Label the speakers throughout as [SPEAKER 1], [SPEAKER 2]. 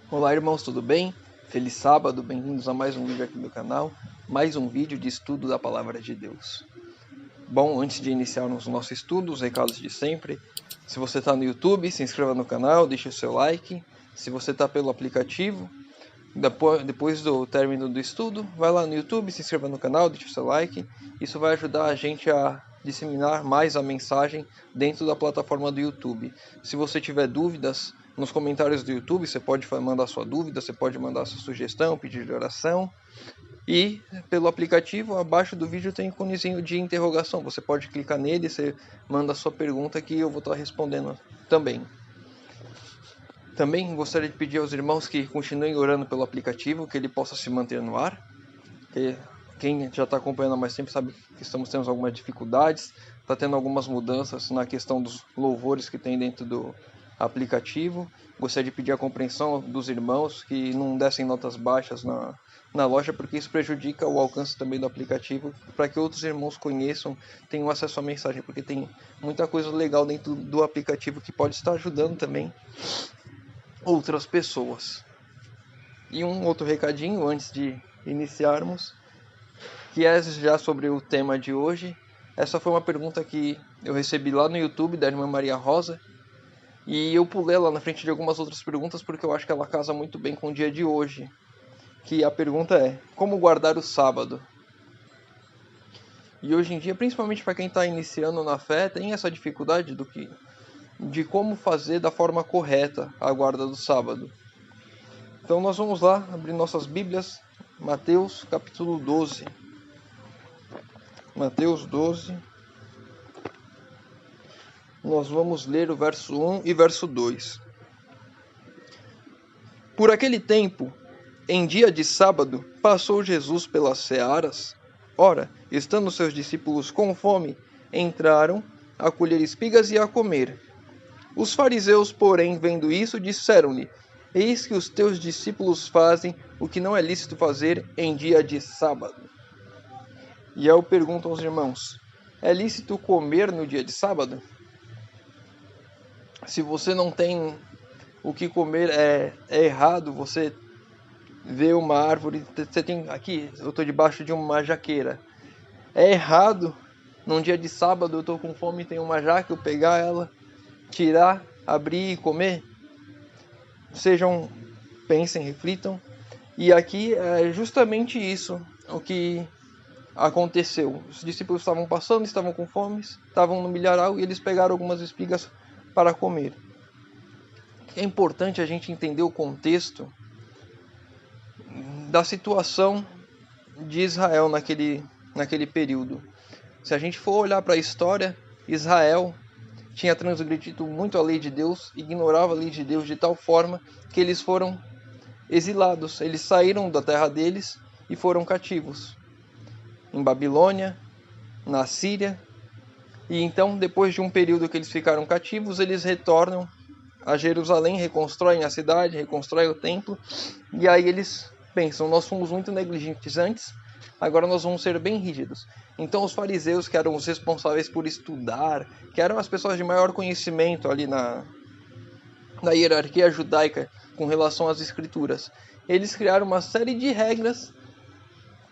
[SPEAKER 1] Olá irmãos, tudo bem? Feliz sábado, bem-vindos a mais um vídeo aqui do canal, mais um vídeo de estudo da Palavra de Deus. Bom, antes de iniciarmos o nosso estudo, os recados de sempre. Se você está no YouTube, se inscreva no canal, deixe o seu like. Se você está pelo aplicativo, depois do término do estudo, vai lá no YouTube, se inscreva no canal, deixe o seu like. Isso vai ajudar a gente a disseminar mais a mensagem dentro da plataforma do YouTube. Se você tiver dúvidas, nos comentários do YouTube você pode mandar sua dúvida, você pode mandar sua sugestão, pedido de oração. E pelo aplicativo, abaixo do vídeo tem um íconezinho de interrogação. Você pode clicar nele, você manda a sua pergunta que eu vou estar respondendo também. Também gostaria de pedir aos irmãos que continuem orando pelo aplicativo, que ele possa se manter no ar. Quem já está acompanhando há mais tempo sabe que estamos tendo algumas dificuldades, está tendo algumas mudanças na questão dos louvores que tem dentro do aplicativo. Gostaria de pedir a compreensão dos irmãos que não dessem notas baixas na loja, porque isso prejudica o alcance também do aplicativo, para que outros irmãos conheçam, tenham acesso à mensagem, porque tem muita coisa legal dentro do aplicativo que pode estar ajudando também outras pessoas. E um outro recadinho antes de iniciarmos, que é já sobre o tema de hoje. Essa foi uma pergunta que eu recebi lá no YouTube da irmã Maria Rosa, e eu pulei lá na frente de algumas outras perguntas porque eu acho que ela casa muito bem com o dia de hoje. Que a pergunta é: como guardar o sábado? E hoje em dia, principalmente para quem está iniciando na fé, tem essa dificuldade de como fazer da forma correta a guarda do sábado. Então nós vamos lá abrir nossas Bíblias, Mateus capítulo 12. Mateus 12. Nós vamos ler o verso 1 e verso 2. Por aquele tempo, em dia de sábado, passou Jesus pelas searas. Ora, estando seus discípulos com fome, entraram a colher espigas e a comer. Os fariseus, porém, vendo isso, disseram-lhe: Eis que os teus discípulos fazem o que não é lícito fazer em dia de sábado. E eu pergunto aos irmãos: é lícito comer no dia de sábado? Se você não tem o que comer, é errado você ver uma árvore. Você tem aqui, eu estou debaixo de uma jaqueira. É errado num dia de sábado, eu estou com fome e tenho uma jaca, eu pegar ela, tirar, abrir e comer? Pensem, reflitam. E aqui é justamente isso o que aconteceu. Os discípulos estavam passando, estavam com fome, estavam no milharal e eles pegaram algumas espigas para comer. É importante a gente entender o contexto da situação de Israel naquele período. Se a gente for olhar para a história, Israel tinha transgredido muito a lei de Deus, ignorava a lei de Deus de tal forma que eles foram exilados. Eles saíram da terra deles e foram cativos em Babilônia, na Síria. E então, depois de um período que eles ficaram cativos, eles retornam a Jerusalém, reconstroem a cidade, reconstroem o templo, e aí eles pensam: nós fomos muito negligentes antes, agora nós vamos ser bem rígidos. Então os fariseus, que eram os responsáveis por estudar, que eram as pessoas de maior conhecimento ali na hierarquia judaica com relação às escrituras, eles criaram uma série de regras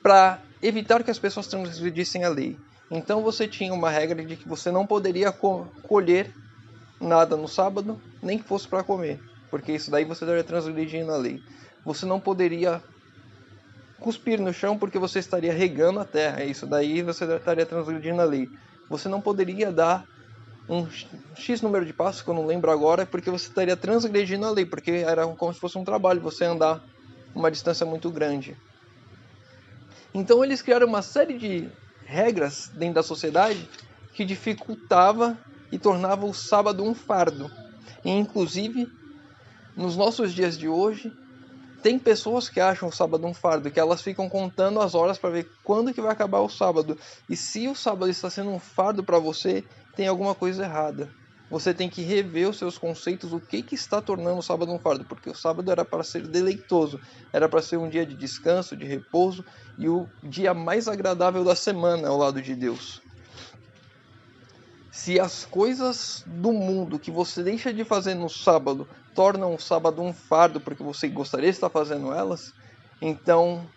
[SPEAKER 1] para evitar que as pessoas transgredissem a lei. Então você tinha uma regra de que você não poderia colher nada no sábado, nem que fosse para comer, porque isso daí você estaria transgredindo a lei. Você não poderia cuspir no chão porque você estaria regando a terra, isso daí você estaria transgredindo a lei. Você não poderia dar um X número de passos, que eu não lembro agora, porque você estaria transgredindo a lei, porque era como se fosse um trabalho, você andar uma distância muito grande. Então eles criaram uma série de regras dentro da sociedade que dificultava e tornava o sábado um fardo. E, inclusive, nos nossos dias de hoje, tem pessoas que acham o sábado um fardo, que elas ficam contando as horas para ver quando que vai acabar o sábado. E se o sábado está sendo um fardo para você, tem alguma coisa errada. Você tem que rever os seus conceitos, o que está tornando o sábado um fardo. Porque o sábado era para ser deleitoso, era para ser um dia de descanso, de repouso, e o dia mais agradável da semana ao lado de Deus. Se as coisas do mundo que você deixa de fazer no sábado tornam o sábado um fardo porque você gostaria de estar fazendo elas, então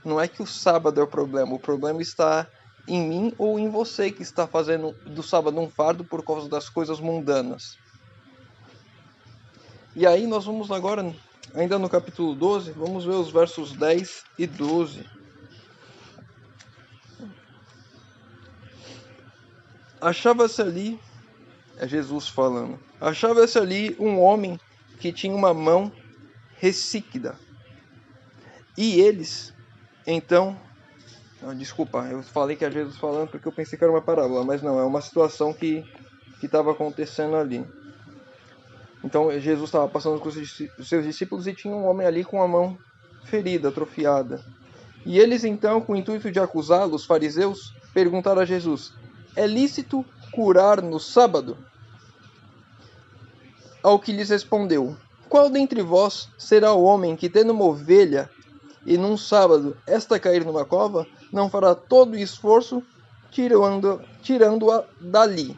[SPEAKER 1] não é que o sábado é o problema está em mim ou em você que está fazendo do sábado um fardo por causa das coisas mundanas. E aí nós vamos agora, ainda no capítulo 12, vamos ver os versos 10 e 12. Achava-se ali, é Jesus falando, achava-se ali um homem que tinha uma mão ressíquida. E eles, então, desculpa, eu falei que é Jesus falando porque eu pensei que era uma parábola, mas não, é uma situação que estava acontecendo ali. Então Jesus estava passando com os seus discípulos e tinha um homem ali com a mão ferida, atrofiada. E eles então, com o intuito de acusá-lo, os fariseus, perguntaram a Jesus: é lícito curar no sábado? Ao que lhes respondeu: qual dentre vós será o homem que, tendo uma ovelha, e num sábado esta cair numa cova, não fará todo o esforço tirando-a dali?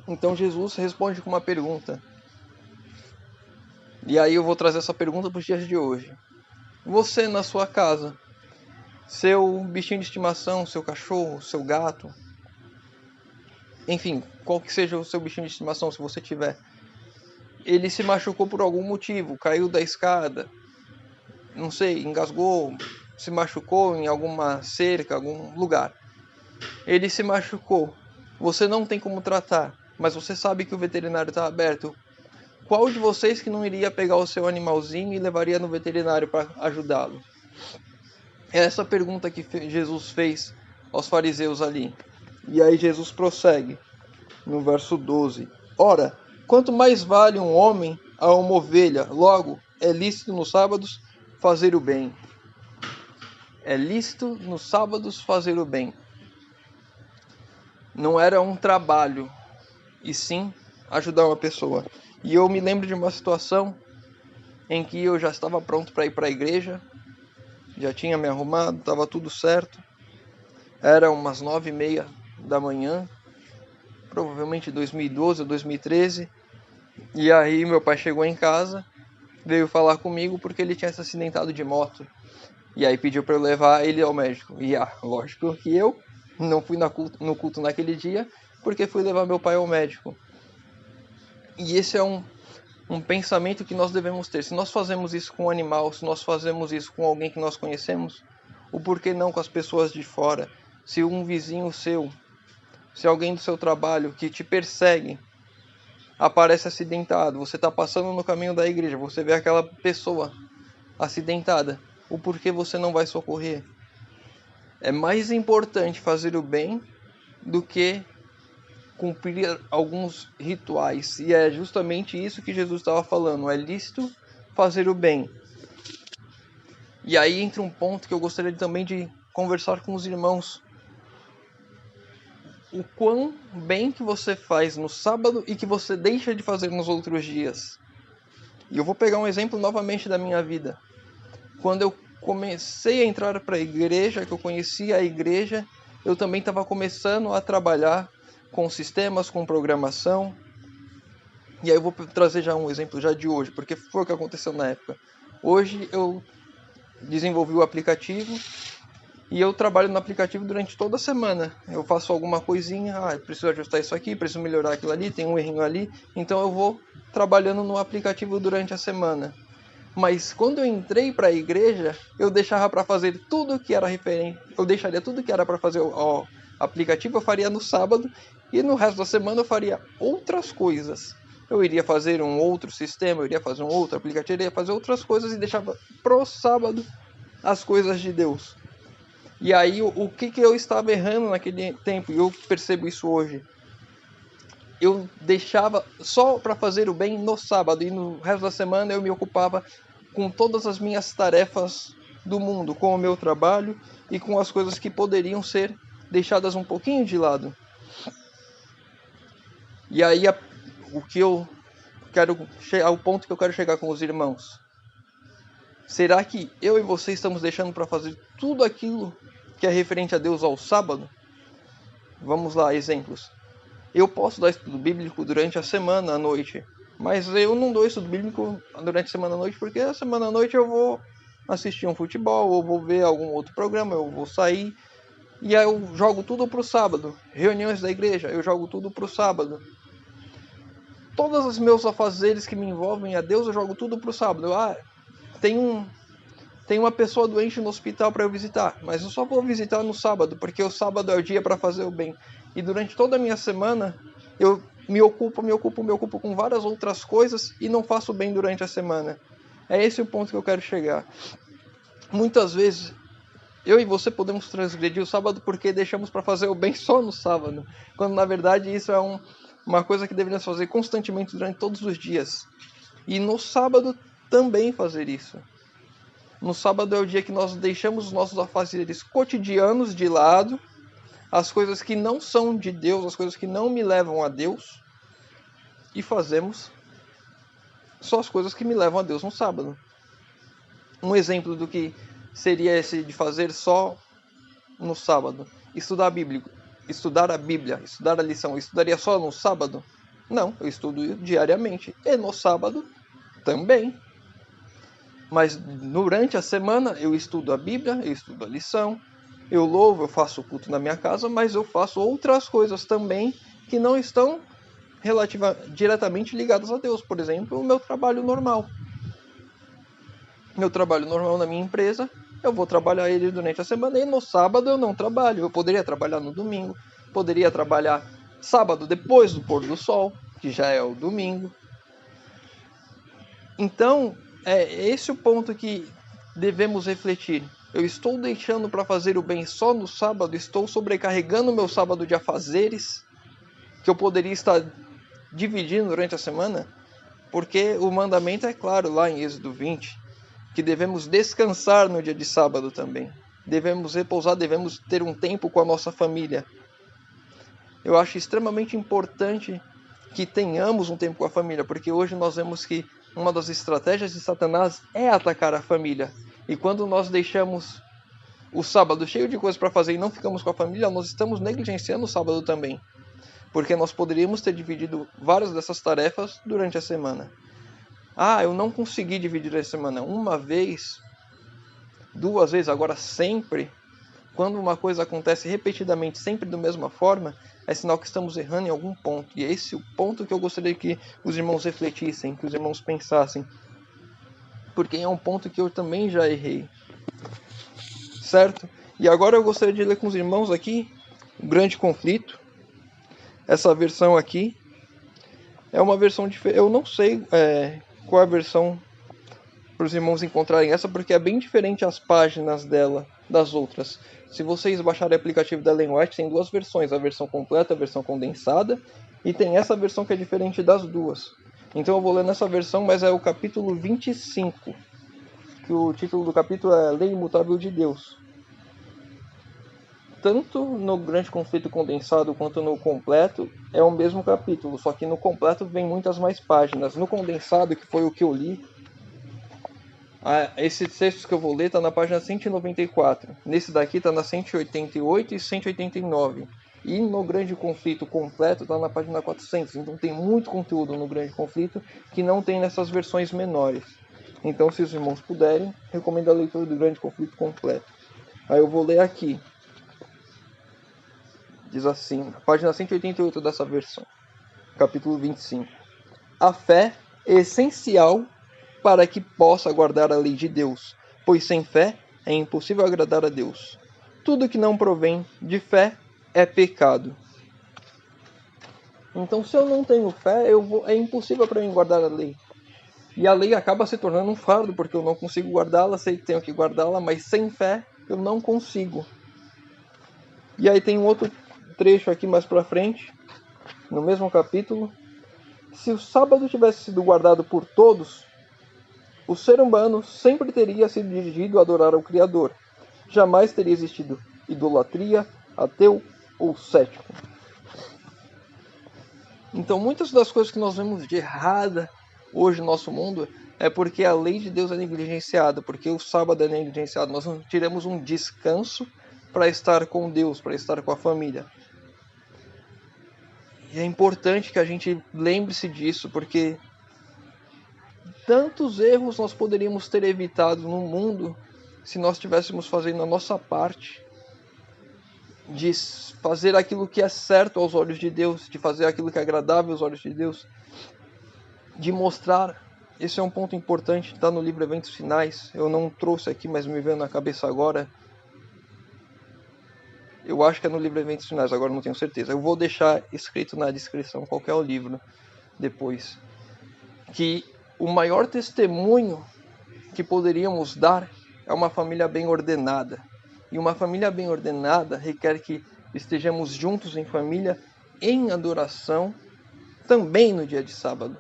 [SPEAKER 1] Então Jesus responde com uma pergunta. E aí eu vou trazer essa pergunta para os dias de hoje. Você na sua casa, seu bichinho de estimação, seu cachorro, seu gato, enfim, qual que seja o seu bichinho de estimação, se você tiver, ele se machucou por algum motivo, caiu da escada, não sei, engasgou, se machucou em alguma cerca, algum lugar. Ele se machucou, você não tem como tratar, mas você sabe que o veterinário está aberto. Qual de vocês que não iria pegar o seu animalzinho e levaria no veterinário para ajudá-lo? É essa pergunta que Jesus fez aos fariseus ali. E aí Jesus prossegue no verso 12. Ora, quanto mais vale um homem a uma ovelha, logo, é lícito nos sábados fazer o bem. É lícito nos sábados fazer o bem. Não era um trabalho, e sim ajudar uma pessoa. E eu me lembro de uma situação em que eu já estava pronto para ir para a igreja, já tinha me arrumado, estava tudo certo. Era umas 9h30 da manhã, provavelmente 2012 ou 2013. E aí meu pai chegou em casa, veio falar comigo porque ele tinha se acidentado de moto. E aí pediu para eu levar ele ao médico. E lógico que eu não fui no culto naquele dia, porque fui levar meu pai ao médico. E esse é um pensamento que nós devemos ter. Se nós fazemos isso com um animal, se nós fazemos isso com alguém que nós conhecemos, o porquê não com as pessoas de fora? Se um vizinho seu, se alguém do seu trabalho que te persegue aparece acidentado, você está passando no caminho da igreja, você vê aquela pessoa acidentada, o porquê você não vai socorrer? É mais importante fazer o bem do que cumprir alguns rituais. E é justamente isso que Jesus estava falando. É lícito fazer o bem. E aí entra um ponto que eu gostaria também de conversar com os irmãos. O quão bem que você faz no sábado e que você deixa de fazer nos outros dias. E eu vou pegar um exemplo novamente da minha vida. Quando eu comecei a entrar para a igreja, que eu conhecia a igreja, eu também estava começando a trabalhar com sistemas, com programação. E aí eu vou trazer já um exemplo já de hoje, porque foi o que aconteceu na época. Hoje eu desenvolvi o aplicativo e eu trabalho no aplicativo durante toda a semana. Eu faço alguma coisinha, preciso ajustar isso aqui, preciso melhorar aquilo ali, tem um errinho ali. Então eu vou trabalhando no aplicativo durante a semana. Mas quando eu entrei para a igreja, eu deixava para fazer tudo que era referente. Eu deixaria tudo que era para fazer o aplicativo, eu faria no sábado. E no resto da semana eu faria outras coisas. Eu iria fazer um outro sistema, eu iria fazer um outro aplicativo, eu iria fazer outras coisas e deixava pro sábado as coisas de Deus. E aí o que eu estava errando naquele tempo, e eu percebo isso hoje. Eu deixava só para fazer o bem no sábado e no resto da semana eu me ocupava com todas as minhas tarefas do mundo, com o meu trabalho e com as coisas que poderiam ser deixadas um pouquinho de lado. E aí o que eu quero ao ponto que eu quero chegar com os irmãos. Será que eu e você estamos deixando para fazer tudo aquilo que é referente a Deus ao sábado? Vamos lá, exemplos. Eu posso dar estudo bíblico durante a semana à noite, mas eu não dou estudo bíblico durante a semana à noite, porque a semana à noite eu vou assistir um futebol, ou vou ver algum outro programa, eu vou sair, e aí eu jogo tudo pro sábado. Reuniões da igreja, eu jogo tudo pro sábado. Todos os meus afazeres que me envolvem a Deus, eu jogo tudo pro sábado. Tem uma pessoa doente no hospital para eu visitar, mas eu só vou visitar no sábado, porque o sábado é o dia para fazer o bem. E durante toda a minha semana, eu me ocupo com várias outras coisas e não faço bem durante a semana. É esse o ponto que eu quero chegar. Muitas vezes, eu e você podemos transgredir o sábado porque deixamos para fazer o bem só no sábado, quando na verdade isso é uma coisa que deveríamos fazer constantemente durante todos os dias. E no sábado também fazer isso. No sábado é o dia que nós deixamos os nossos afazeres cotidianos de lado, as coisas que não são de Deus, as coisas que não me levam a Deus, e fazemos só as coisas que me levam a Deus no sábado. Um exemplo do que seria esse de fazer só no sábado: estudar a Bíblia, estudar a lição. Eu estudaria só no sábado? Não, eu estudo diariamente, e no sábado também. Mas durante a semana eu estudo a Bíblia, eu estudo a lição, eu louvo, eu faço culto na minha casa, mas eu faço outras coisas também que não estão diretamente ligadas a Deus. Por exemplo, o meu trabalho normal. Meu trabalho normal na minha empresa, eu vou trabalhar ele durante a semana e no sábado eu não trabalho. Eu poderia trabalhar no domingo, poderia trabalhar sábado depois do pôr do sol, que já é o domingo. Então, é esse o ponto que devemos refletir. Eu estou deixando para fazer o bem só no sábado? Estou sobrecarregando meu sábado de afazeres que eu poderia estar dividindo durante a semana? Porque o mandamento é claro lá em Êxodo 20, que devemos descansar no dia de sábado também. Devemos repousar, devemos ter um tempo com a nossa família. Eu acho extremamente importante que tenhamos um tempo com a família, porque hoje nós vemos que uma das estratégias de Satanás é atacar a família. E quando nós deixamos o sábado cheio de coisas para fazer e não ficamos com a família, nós estamos negligenciando o sábado também. Porque nós poderíamos ter dividido várias dessas tarefas durante a semana. Eu não consegui dividir a semana uma vez, 2 vezes, agora sempre. Quando uma coisa acontece repetidamente, sempre da mesma forma, é sinal que estamos errando em algum ponto. E é esse o ponto que eu gostaria que os irmãos refletissem, que os irmãos pensassem. Porque é um ponto que eu também já errei. Certo? E agora eu gostaria de ler com os irmãos aqui o Grande Conflito. Essa versão aqui é uma versão diferente. Eu não sei qual é a versão para os irmãos encontrarem essa, porque é bem diferente as páginas dela das outras. Se vocês baixarem o aplicativo da Ellen White, tem 2 versões, a versão completa, a versão condensada, e tem essa versão que é diferente das duas. Então eu vou ler nessa versão, mas é o capítulo 25, que o título do capítulo é Lei Imutável de Deus. Tanto no Grande Conflito condensado quanto no completo é o mesmo capítulo, só que no completo vem muitas mais páginas. No condensado, que foi o que eu li, esses textos que eu vou ler está na página 194. Nesse daqui está na 188 e 189. E no Grande Conflito completo está na página 400. Então tem muito conteúdo no Grande Conflito que não tem nessas versões menores. Então, se os irmãos puderem, recomendo a leitura do Grande Conflito completo. Aí eu vou ler aqui. Diz assim, página 188 dessa versão, capítulo 25. A fé é essencial para que possa guardar a lei de Deus, pois sem fé é impossível agradar a Deus. Tudo que não provém de fé é pecado. Então, se eu não tenho fé, é impossível para mim guardar a lei. E a lei acaba se tornando um fardo, porque eu não consigo guardá-la, sei que tenho que guardá-la, mas sem fé eu não consigo. E aí tem um outro trecho aqui mais para frente, no mesmo capítulo. Se o sábado tivesse sido guardado por todos, o ser humano sempre teria sido dirigido a adorar ao Criador. Jamais teria existido idolatria, ateu ou cético. Então, muitas das coisas que nós vemos de errada hoje no nosso mundo é porque a lei de Deus é negligenciada, porque o sábado é negligenciado. Nós não tiramos um descanso para estar com Deus, para estar com a família. E é importante que a gente lembre-se disso, porque tantos erros nós poderíamos ter evitado no mundo se nós estivéssemos fazendo a nossa parte de fazer aquilo que é certo aos olhos de Deus, de fazer aquilo que é agradável aos olhos de Deus, de mostrar. Esse é um ponto importante, está no livro Eventos Finais. Eu não trouxe aqui, mas me veio na cabeça agora. Eu acho que é no livro Eventos Finais, agora não tenho certeza. Eu vou deixar escrito na descrição qual que é o livro depois. Que o maior testemunho que poderíamos dar é uma família bem ordenada. E uma família bem ordenada requer que estejamos juntos em família, em adoração, também no dia de sábado.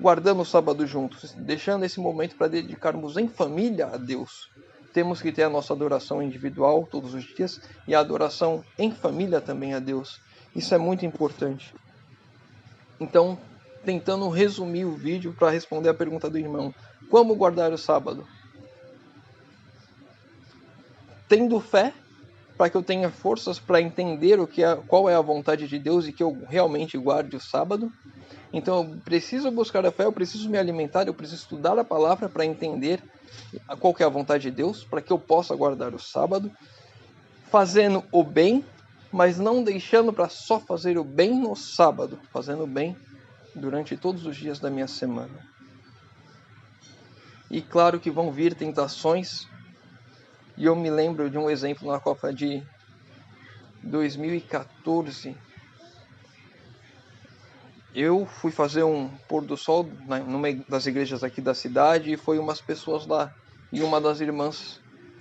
[SPEAKER 1] Guardando o sábado juntos, deixando esse momento para dedicarmos em família a Deus. Temos que ter a nossa adoração individual todos os dias e a adoração em família também a Deus. Isso é muito importante. Então, tentando resumir o vídeo para responder a pergunta do irmão: como guardar o sábado? Tendo fé, para que eu tenha forças para entender qual é a vontade de Deus e que eu realmente guarde o sábado. Então eu preciso buscar a fé, eu preciso me alimentar, eu preciso estudar a palavra para entender qual que é a vontade de Deus, para que eu possa guardar o sábado, fazendo o bem, mas não deixando para só fazer o bem no sábado, fazendo o bem durante todos os dias da minha semana. E claro que vão vir tentações, e eu me lembro de um exemplo na Copa de 2014. Eu fui fazer um pôr do sol numa das igrejas aqui da cidade e foi umas pessoas lá. E uma das irmãs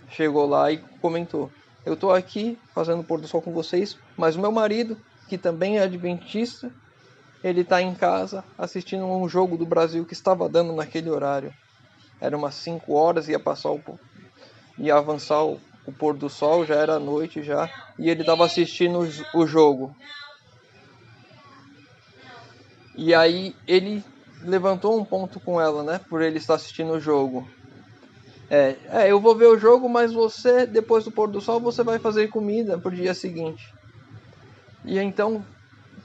[SPEAKER 1] chegou lá e comentou: eu estou aqui fazendo pôr do sol com vocês, mas o meu marido, que também é adventista, ele está em casa assistindo um jogo do Brasil que estava dando naquele horário. Era umas 5 horas, ia avançar o pôr do sol, já era noite já, e ele estava assistindo o jogo. E aí ele levantou um ponto com ela, né? Por ele estar assistindo o jogo. Eu vou ver o jogo, mas você, depois do pôr do sol, você vai fazer comida pro dia seguinte. E então,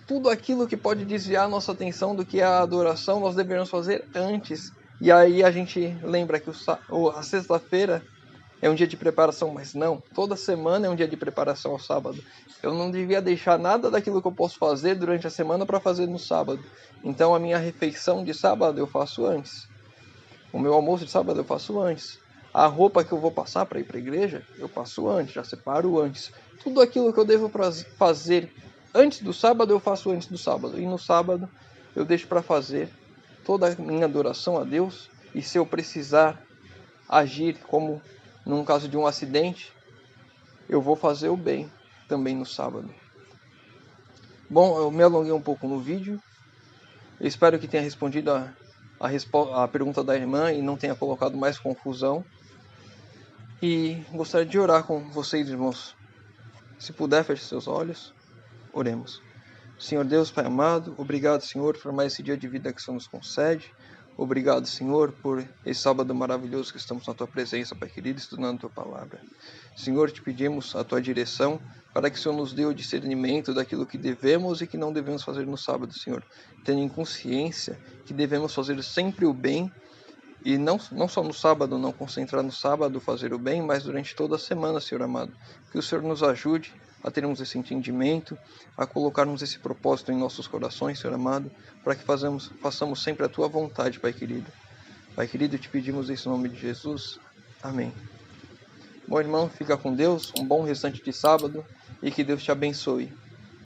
[SPEAKER 1] tudo aquilo que pode desviar a nossa atenção do que é a adoração, nós devemos fazer antes. E aí a gente lembra que a sexta-feira é um dia de preparação, mas não, toda semana é um dia de preparação ao sábado. Eu não devia deixar nada daquilo que eu posso fazer durante a semana para fazer no sábado. Então a minha refeição de sábado eu faço antes. O meu almoço de sábado eu faço antes. A roupa que eu vou passar para ir para a igreja, eu passo antes, já separo antes. Tudo aquilo que eu devo fazer antes do sábado, eu faço antes do sábado. E no sábado eu deixo para fazer toda a minha adoração a Deus. E se eu precisar agir como num caso de um acidente, eu vou fazer o bem também no sábado. Bom, eu me alonguei um pouco no vídeo. Eu espero que tenha respondido a pergunta da irmã e não tenha colocado mais confusão. E gostaria de orar com vocês, irmãos. Se puder, feche seus olhos. Oremos. Senhor Deus, Pai amado, obrigado, Senhor, por mais esse dia de vida que o Senhor nos concede. Obrigado, Senhor, por esse sábado maravilhoso que estamos na Tua presença, Pai querido, estudando a Tua palavra. Senhor, te pedimos a Tua direção para que o Senhor nos dê o discernimento daquilo que devemos e que não devemos fazer no sábado, Senhor. Tendo em consciência que devemos fazer sempre o bem e não só no sábado, não concentrar no sábado, fazer o bem, mas durante toda a semana, Senhor amado. Que o Senhor nos ajude a termos esse entendimento, a colocarmos esse propósito em nossos corações, Senhor amado, para que façamos sempre a Tua vontade, Pai querido. Pai querido, te pedimos isso em nome de Jesus. Amém. Bom, irmão, fica com Deus, um bom restante de sábado e que Deus te abençoe.